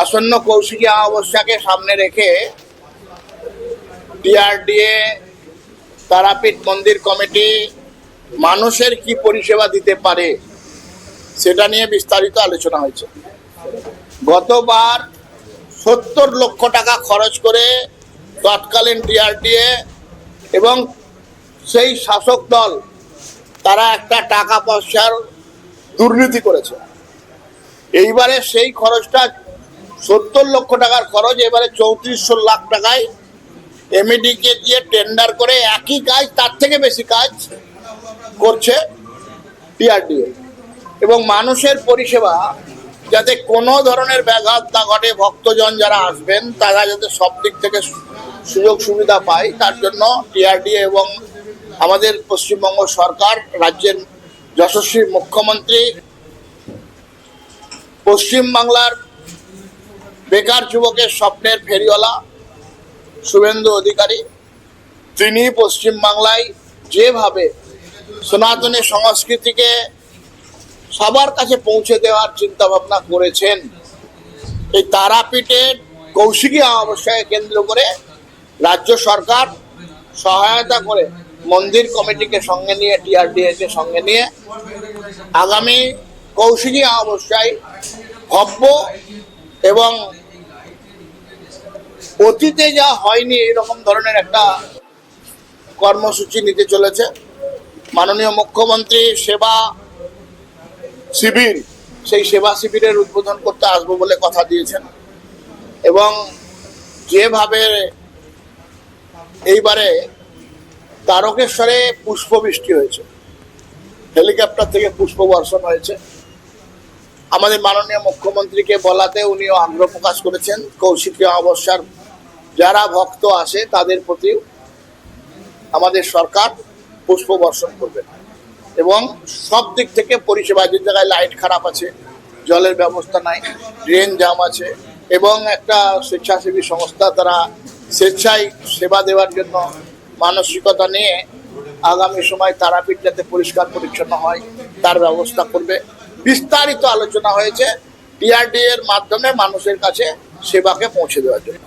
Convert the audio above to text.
আসন্ন কৌশিকী অমাবস্যাকে সামনে রেখে টিআরডিএ তারাপীঠ মন্দির কমিটি মানুষের কি পরিষেবা দিতে পারে সেটা নিয়ে বিস্তারিত আলোচনা হয়েছে। গতবার 70 লক্ষ টাকা খরচ করে তৎকালীন টিআরডিএ এবং সেই শাসক দল তারা একটা টাকা পয়সার দুর্নীতি করেছে। এইবারে সেই খরচটা 70 লক্ষ টাকার খরচ এবারে 3400 লাখ টাকায় এমইডিকে দিয়ে টেন্ডার করে একই কাজ তার থেকে বেশি কাজ করছে টিআরডিএ, এবং মানুষের পরিষেবা যাতে কোনো ধরনের ব্যাঘাত না ঘটে, ভক্তজন যারা আসবেন তারা যাতে সব দিক থেকে সুযোগ সুবিধা পায় তার জন্য টিআরডিএ এবং আমাদের পশ্চিমবঙ্গ সরকার, রাজ্যের যশস্বী মুখ্যমন্ত্রী, পশ্চিমবাংলার বেকার যুবকের স্বপ্নের ফেরিওয়ালা শুভেন্দু অধিকারী, তিনি পশ্চিমবাংলায় যেভাবে সনাতনী সংস্কৃতিকে সবার কাছে পৌঁছে দেওয়ার চিন্তা ভাবনা করেছেন, এই তারাপীঠের কৌশিকী অমাবস্যাকে কেন্দ্র করে রাজ্য সরকার সহায়তা করে মন্দির কমিটিকে সঙ্গে নিয়ে, টিআরডিএকে সঙ্গে নিয়ে আগামী কৌশিকী অমাবস্যায় ভব্য এবং অতীতে যা হয়নি এরকম ধরনের একটা কর্মসূচি নিতে চলেছে। মাননীয় মুখ্যমন্ত্রী সেবা শিবির, সেই সেবা শিবিরের উদ্বোধন করতে আসবো বলে কথা দিয়েছেন, এবং যেভাবে এইবারে তারকেশ্বরে পুষ্পবৃষ্টি হয়েছে, হেলিকপ্টার থেকে পুষ্প বর্ষণ হয়েছে, আমাদের মাননীয় মুখ্যমন্ত্রীকে বলাতে উনিও আগ্রহ প্রকাশ করেছেন কৌশিকী অমাবস্যার যারা ভক্ত আসে তাদের প্রতি আমাদের সরকার পুষ্প বর্ষণ করবে, এবং সব দিক থেকে পরিষেবা, যে জায়গায় লাইট খারাপ আছে, জলের ব্যবস্থা নাই, ড্রেন জাম আছে, এবং একটা স্বেচ্ছাসেবী সংস্থা তারা স্বেচ্ছায় সেবা দেওয়ার জন্য মানসিকতা নিয়ে আগামী সময় তারাপীঠ যাতে পরিষ্কার পরিচ্ছন্ন হয় তার ব্যবস্থা করবে। বিস্তারিত আলোচনা হয়েছে টিআরডিএ এর মাধ্যমে মানুষের কাছে সেবাকে পৌঁছে দেওয়ার জন্য।